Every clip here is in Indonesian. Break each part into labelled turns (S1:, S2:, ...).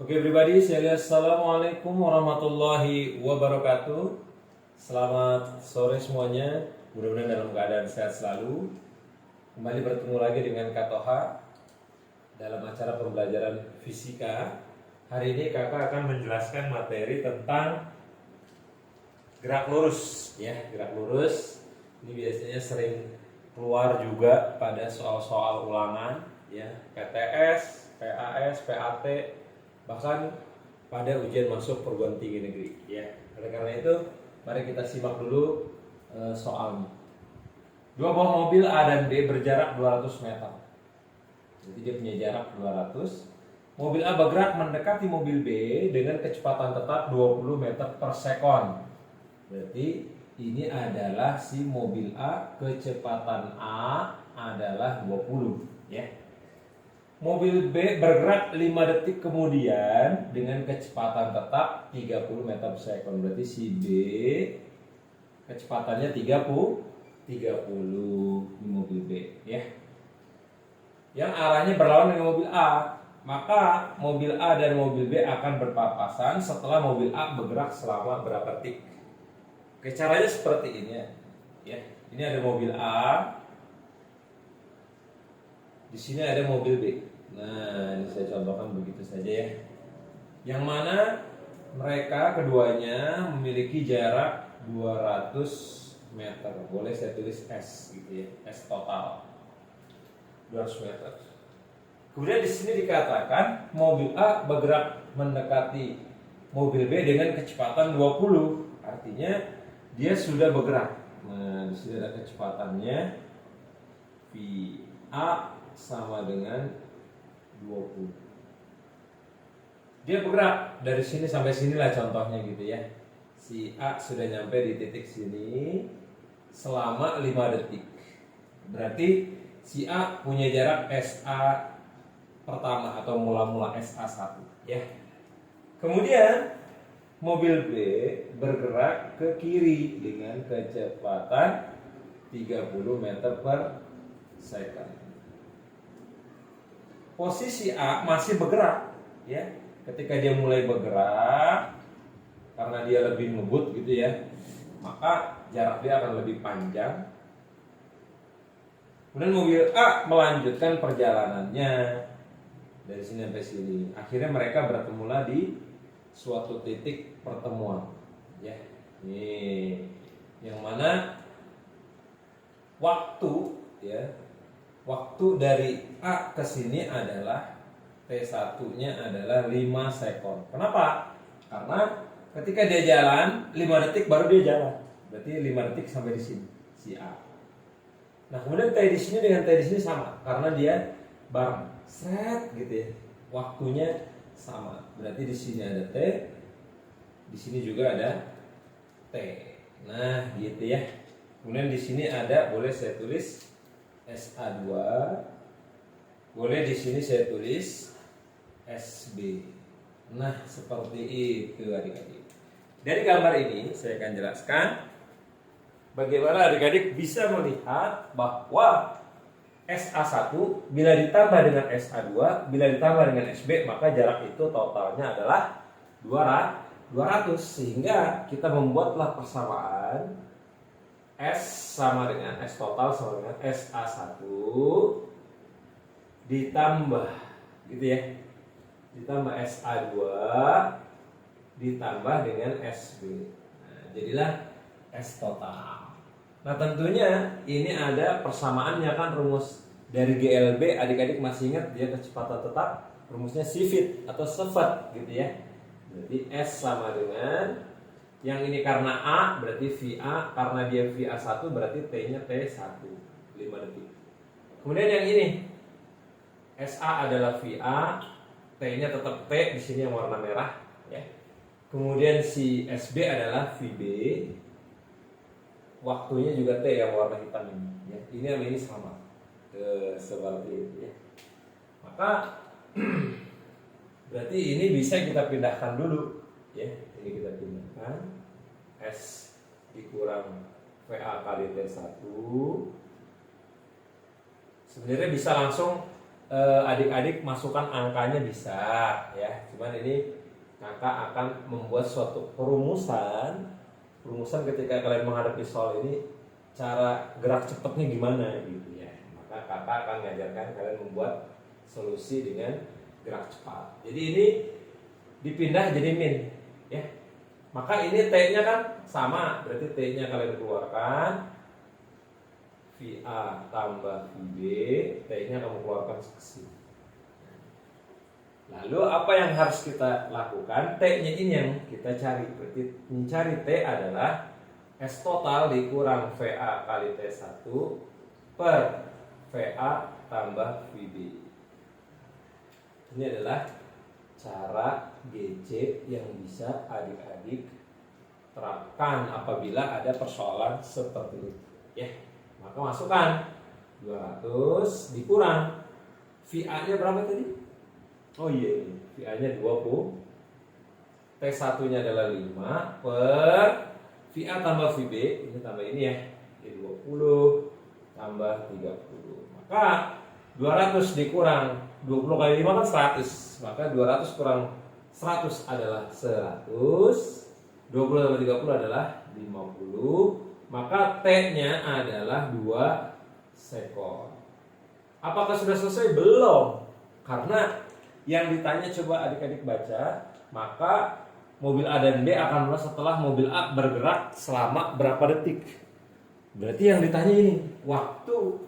S1: Oke pribadi, saya lihat Assalamualaikum warahmatullahi wabarakatuh. Selamat sore semuanya. Mudah-mudahan dalam keadaan sehat selalu. Kembali bertemu lagi dengan Kak Toha dalam acara pembelajaran fisika. Hari ini kakak akan menjelaskan materi tentang gerak lurus, ya, gerak lurus. Ini biasanya sering keluar juga pada soal-soal ulangan, ya, PTS, PAS, PAT, bahkan pada ujian masuk perguruan tinggi negeri, ya. Oleh karena itu, mari kita simak dulu soalnya. Dua buah mobil A dan B berjarak 200 meter. Jadi dia punya jarak 200. Mobil A bergerak mendekati mobil B dengan kecepatan tetap 20 meter per sekon. Berarti ini adalah si mobil A, kecepatan A adalah 20, ya. Mobil B bergerak 5 detik kemudian dengan kecepatan tetap 30 meter per sekon. Berarti si B kecepatannya 30 di mobil B, ya. Yang arahnya berlawanan dengan mobil A, maka mobil A dan mobil B akan berpapasan setelah mobil A bergerak selama berapa detik. Oke, caranya seperti ini, ya. Ini ada mobil A, di sini ada mobil B. Nah, ini saya contohkan begitu saja, ya. Yang mana mereka keduanya memiliki jarak 200 meter. Boleh saya tulis S gitu, ya. S total 200 meter. Kemudian di sini dikatakan mobil A bergerak mendekati mobil B dengan kecepatan 20. Artinya dia sudah bergerak. Nah, di sini ada kecepatannya VA sama dengan 20. Dia bergerak dari sini sampai sinilah contohnya gitu, ya. Si A sudah nyampe di titik sini selama 5 detik. Berarti si A punya jarak SA pertama atau mula-mula SA1, ya. Kemudian mobil B bergerak ke kiri dengan kecepatan 30 meter per second. Posisi A masih bergerak, ya. Ketika dia mulai bergerak, karena dia lebih ngebut gitu, ya, maka jarak dia akan lebih panjang. Kemudian mobil A melanjutkan perjalanannya dari sini sampai sini. Akhirnya mereka bertemulah di suatu titik pertemuan, ya. Ini yang mana waktu, ya, waktu dari A ke sini adalah T1-nya adalah 5 sekon. Kenapa? Karena ketika dia jalan 5 detik baru dia jalan. Berarti 5 detik sampai di sini si A. Nah, kemudian T di sini dengan T di sini sama karena dia bareng. Seret gitu, ya. Waktunya sama. Berarti di sini ada T, di sini juga ada T. Nah, gitu, ya. Kemudian di sini ada, boleh saya tulis SA2. Boleh di sini saya tulis SB. Nah, seperti itu adik-adik. Dari gambar ini saya akan jelaskan bagaimana adik-adik bisa melihat bahwa SA1 bila ditambah dengan SA2, bila ditambah dengan SB, maka jarak itu totalnya adalah 200. Sehingga kita membuatlah persamaan S sama dengan S total sama dengan SA1 ditambah gitu, ya, ditambah SA2 ditambah dengan SB. Nah, jadilah S total. Nah, tentunya ini ada persamaannya, kan, rumus dari GLB. Adik-adik masih ingat dia kecepatan tetap, rumusnya Civit atau Cevat gitu, ya. Berarti S sama dengan yang ini karena A berarti VA, karena dia VA1 berarti T-nya T1 5 detik. Kemudian yang ini SA adalah VA, T-nya tetap T di sini yang warna merah, ya. Kemudian si SB adalah VB, waktunya juga T yang warna hitam ini, ya. Ini sama ini sama, seperti itu, ya. Maka berarti ini bisa kita pindahkan dulu, ya. Ini kita pindahkan S dikurang VA kali T1. Sebenarnya bisa langsung adik-adik masukkan angkanya bisa ya. Cuman ini kakak akan membuat suatu perumusan ketika kalian menghadapi soal ini, cara gerak cepatnya gimana gitu ya. Maka kakak akan mengajarkan kalian membuat solusi dengan gerak cepat. Jadi ini dipindah jadi min ya. Maka ini T-nya kan sama, berarti T-nya kalian keluarkan VA tambah VB, T-nya kamu keluarkan ke sini. Lalu apa yang harus kita lakukan? T-nya ini yang kita cari. Berarti mencari T adalah S total dikurang VA kali T1 per VA tambah VB. Ini adalah cara GC yang bisa adik-adik terapkan apabila ada persoalan seperti itu ya. Maka masukkan 200 dikurang VA-nya berapa tadi? Oh iya, VA-nya 20, T1 nya adalah 5 per VA tambah VB, ini tambah ini ya, ini 20 tambah 30. Maka 200 dikurang 20 kali 5 kan 100. Maka 200 kurang 100 adalah 100. 20 tambah 30 adalah 50. Maka T-nya adalah 2 sekon. Apakah sudah selesai? Belum. Karena yang ditanya, coba adik-adik baca, maka mobil A dan B akan mulai setelah mobil A bergerak selama berapa detik. Berarti yang ditanya ini waktu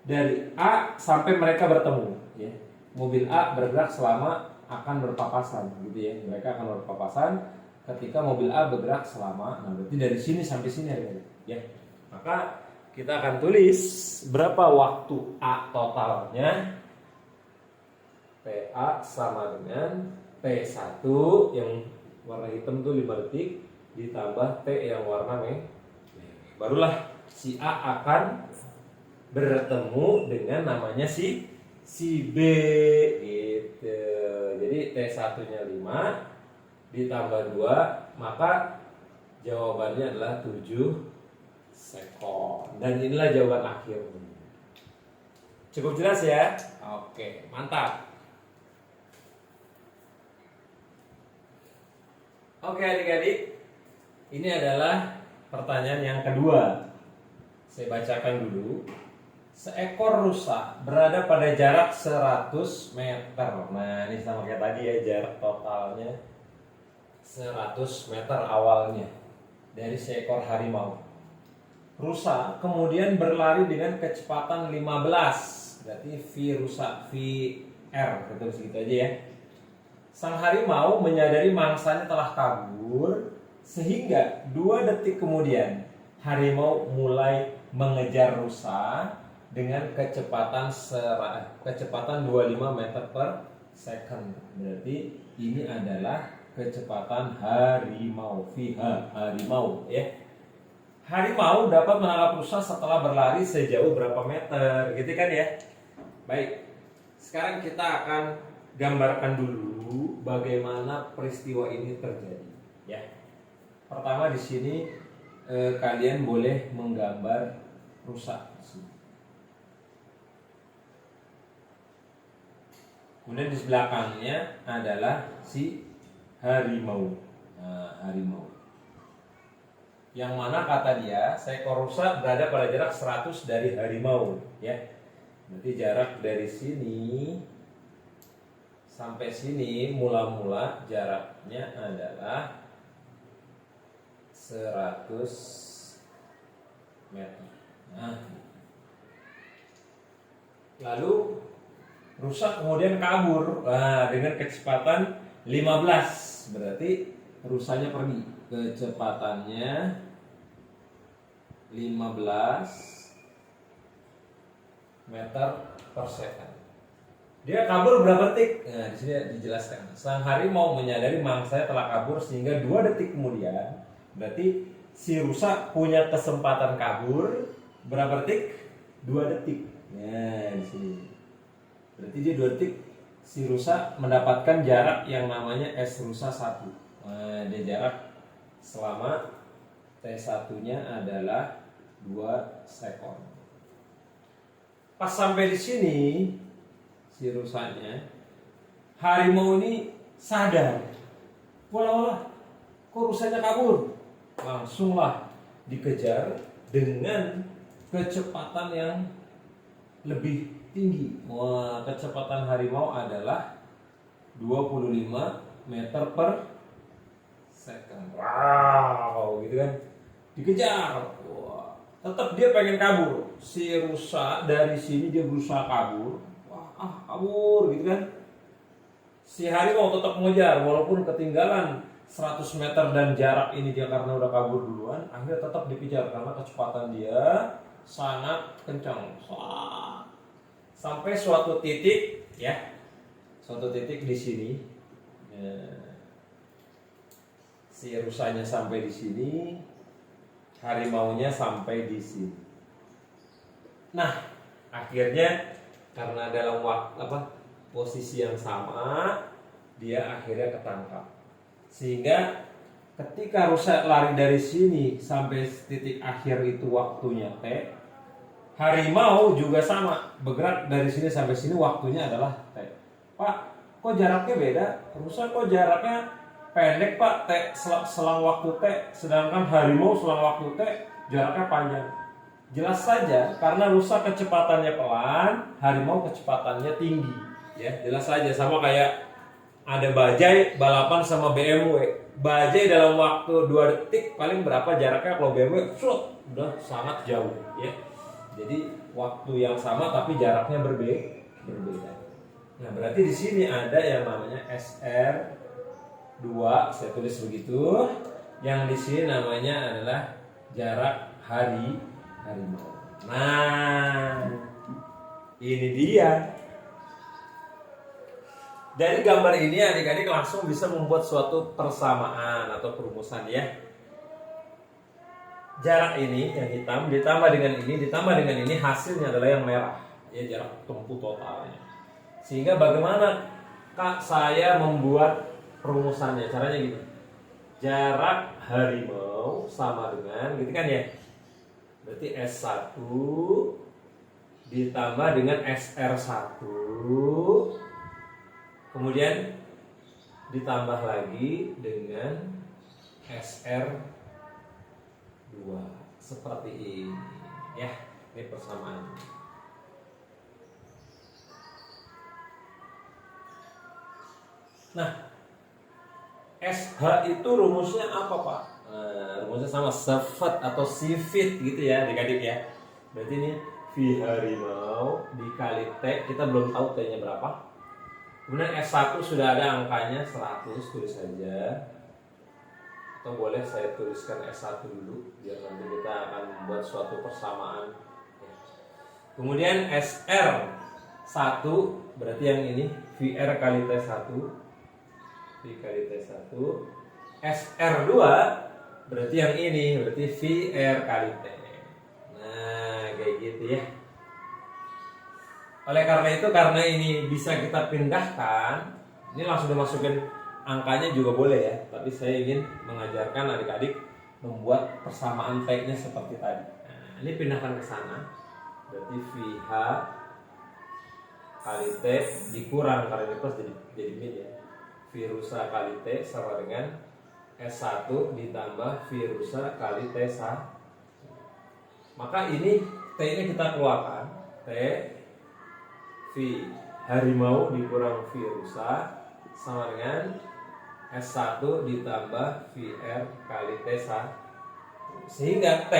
S1: dari A sampai mereka bertemu ya. Mobil A bergerak selama akan berpapasan gitu ya. Mereka akan berpapasan ketika mobil A bergerak selama, nah berarti dari sini sampai sini ya. Maka kita akan tulis berapa waktu A totalnya. PA sama dengan T1 yang warna hitam itu 5 detik ditambah T yang warna merah. Barulah si A akan bertemu dengan namanya si B gitu. Jadi T1-nya 5 ditambah 2, maka jawabannya adalah 7 sekon. Dan inilah jawaban akhir. Cukup jelas ya? Oke, mantap. Oke adik-adik, ini adalah pertanyaan yang kedua. Saya bacakan dulu. Seekor rusa berada pada jarak 100 meter. Nah ini sama kayak tadi ya, jarak totalnya 100 meter awalnya dari seekor harimau. Rusa kemudian berlari dengan kecepatan 15. Berarti V rusa, VR, betul segitu aja ya. Sang harimau menyadari mangsanya telah kabur, sehingga 2 detik kemudian harimau mulai mengejar rusa dengan kecepatan 25 meter per second. Berarti ini adalah kecepatan harimau, VH harimau ya. Harimau dapat menangkap rusa setelah berlari sejauh berapa meter, gitu kan ya. Baik, sekarang kita akan gambarkan dulu bagaimana peristiwa ini terjadi ya. Pertama di sini kalian boleh menggambar rusa. Kemudian di belakangnya adalah si harimau. Nah, harimau. Yang mana kata dia seekor rusa berada pada jarak 100 dari harimau ya. Berarti jarak dari sini sampai sini mula-mula jaraknya adalah 100 meter. Nah, lalu rusa kemudian kabur dengan kecepatan 15. Berarti rusanya pergi. Kecepatannya 15 meter per second. Dia kabur berapa detik? Nah, di sini dijelaskan. Sang harimau menyadari mangsanya telah kabur sehingga 2 detik kemudian, berarti si rusa punya kesempatan kabur berapa detik? 2 detik. Nah, di sini. Berarti dia 2 detik si rusa mendapatkan jarak yang namanya S rusa 1. Nah, dia jarak selama T1-nya adalah 2 sekon. Pas sampai di sini si rusanya, harimau ini sadar, walah, kok rusanya kabur? Langsunglah dikejar dengan kecepatan yang lebih tinggi. Wah, kecepatan harimau adalah 25 meter per second. Wow, gitu kan? Dikejar. Wah, tetap dia pengen kabur. Si rusa dari sini dia berusaha kabur. Wah, kabur gitu kan? Si harimau tetap mengejar walaupun ketinggalan 100 meter dan jarak ini dia karena udah kabur duluan, akhirnya tetap dikejar karena kecepatan dia sangat kencang. Wah. Sampai suatu titik ya. Suatu titik di sini. Si rusanya sampai di sini, harimaunya sampai di sini. Nah, akhirnya karena dalam posisi yang sama, dia akhirnya ketangkap. Sehingga ketika rusa lari dari sini sampai titik akhir itu waktunya T, harimau juga sama, bergerak dari sini sampai sini waktunya adalah T. Pak, kok jaraknya beda? Rusa kok jaraknya pendek Pak, T selang waktu T, sedangkan harimau selang waktu T jaraknya panjang. Jelas saja karena rusa kecepatannya pelan, harimau kecepatannya tinggi. Ya, jelas saja sama kayak ada bajai balapan sama BMW. Bajai dalam waktu 2 detik paling berapa jaraknya, kalau BMW udah sangat jauh ya. Jadi waktu yang sama tapi jaraknya berbeda. Nah, berarti di sini ada yang namanya SR2, saya tulis begitu. Yang di sini namanya adalah jarak harimau. Nah, ini dia. Dari gambar ini adik-adik langsung bisa membuat suatu persamaan atau perumusan ya. Jarak ini yang hitam ditambah dengan ini hasilnya adalah yang merah. Ya, jarak tempuh totalnya. Sehingga bagaimana Kak saya membuat perumusannya? Caranya gini. Jarak harimau sama dengan gitu kan ya. Berarti S1 ditambah dengan SR1, kemudian ditambah lagi dengan SR2 seperti ini ya. Ini persamaan. Nah, SH itu rumusnya apa Pak? Rumusnya sama, sifat atau sifit gitu ya adik-adik ya. Berarti ini V harimau dikali T, kita belum tahu T nya berapa. Kemudian S1 sudah ada angkanya 100, tulis saja. Atau boleh saya tuliskan S1 dulu biar nanti kita akan membuat suatu persamaan. Kemudian SR1 berarti yang ini VR kali T1, V kali T1. SR2 berarti yang ini, berarti VR kali T. Nah, kayak gitu ya. Oleh karena itu, karena ini bisa kita pindahkan, ini langsung dimasukin angkanya juga boleh ya. Tapi saya ingin mengajarkan adik-adik membuat persamaan T-nya seperti tadi. Nah, ini pindahkan ke sana. Berarti VH kali T dikurang karena ini plus jadi min ya. Virusa kali T sama dengan S1 ditambah virusa kali T1. Maka ini T-nya kita keluarkan. T V harimau dikurang V rusa sama dengan S1 ditambah VR kali T1. Sehingga T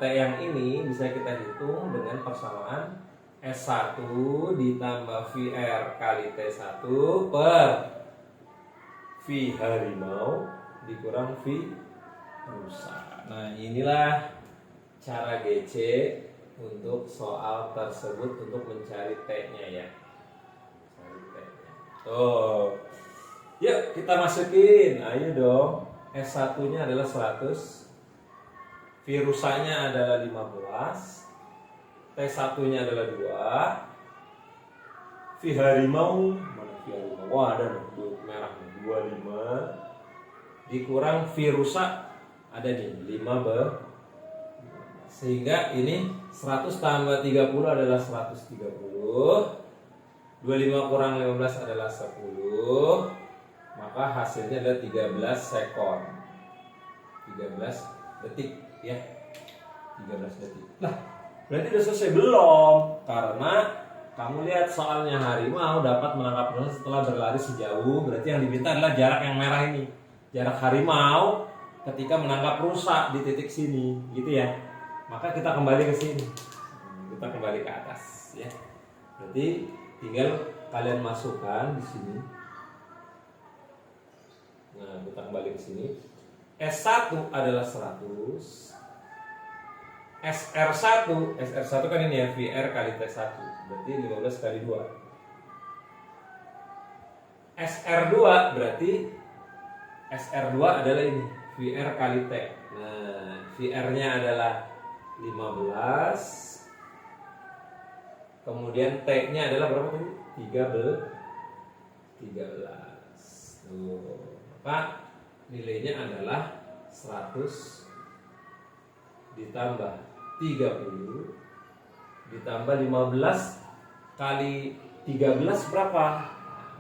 S1: yang ini bisa kita hitung dengan persamaan S1 ditambah VR kali T1 per V harimau dikurang V rusa. Nah, inilah cara GC untuk soal tersebut untuk mencari T-nya ya. Cari T-nya. Tuh. Yuk kita masukin. Ayo dong. S1-nya adalah 100. Virusanya adalah 15. T1-nya adalah 2. V harimau, mana V harimau? Wah, ada nih, merah nih, 25 dikurang virusa ada nih 5 sehingga ini 100 tambah 30 adalah 130. 25 kurang 15 adalah 10. Maka hasilnya adalah 13 sekon. 13 detik ya. 13 detik. Nah, berarti udah selesai belum? Karena kamu lihat soalnya harimau dapat menangkap rusa setelah berlari sejauh. Berarti yang diminta adalah jarak yang merah ini. Jarak harimau ketika menangkap rusa di titik sini, gitu ya. Maka kita kembali ke sini. Kita kembali ke atas ya. Berarti tinggal kalian masukkan di sini. Nah, kita kembali ke sini. S1 adalah 100. SR1 kan ini ya, VR kali T1. Berarti 15 kali 2. SR2 berarti SR2 adalah ini, VR kali T. Nah, VR-nya adalah 15. Kemudian T-nya adalah berapa tadi? 13. Tuh. Maka nilainya adalah 100 ditambah 30 ditambah 15 kali 13 berapa?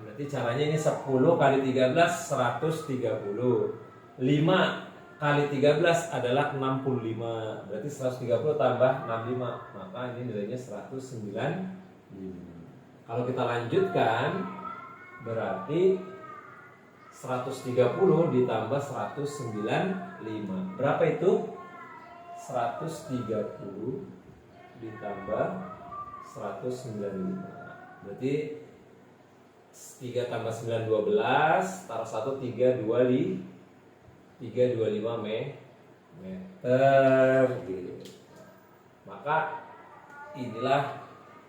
S1: Berarti caranya ini 10 kali 13 130. 5 kali 13 adalah 65. Berarti 130 tambah 65. Maka ini nilainya 195. Kalau kita lanjutkan berarti 130 ditambah 195. Berapa itu? 130 ditambah 195. Berarti 3 tambah 9 12, taruh 1 3 25 meter gitu. Maka inilah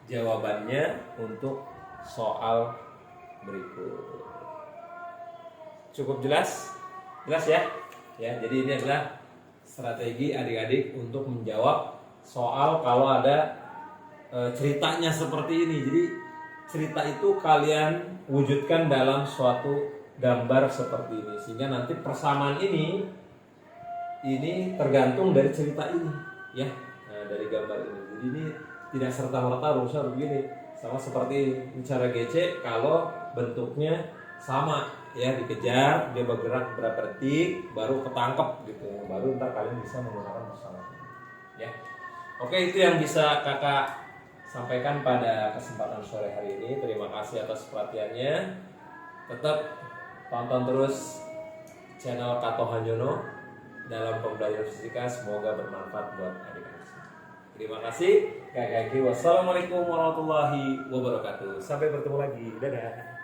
S1: jawabannya untuk soal berikut. Cukup jelas? Jelas ya? Ya, jadi ini adalah strategi adik-adik untuk menjawab soal kalau ada ceritanya seperti ini. Jadi cerita itu kalian wujudkan dalam suatu gambar seperti ini, sehingga nanti persamaan ini tergantung dari cerita ini, ya. Nah, dari gambar ini. Jadi ini tidak serta-merta rusa begini, sama seperti bicara GC kalau bentuknya sama, ya, dikejar dia bergerak berapa detik baru ketangkep gitu, baru ntar kalian bisa menggunakan bersama, ya. Oke, itu yang bisa kakak sampaikan pada kesempatan sore hari ini. Terima kasih atas perhatiannya. Tetap tonton terus channel Kato Hanyono dalam pembelajaran fisika. Semoga bermanfaat buat adik-adik. Terima kasih. Wassalamualaikum warahmatullahi wabarakatuh. Sampai bertemu lagi. Dadah.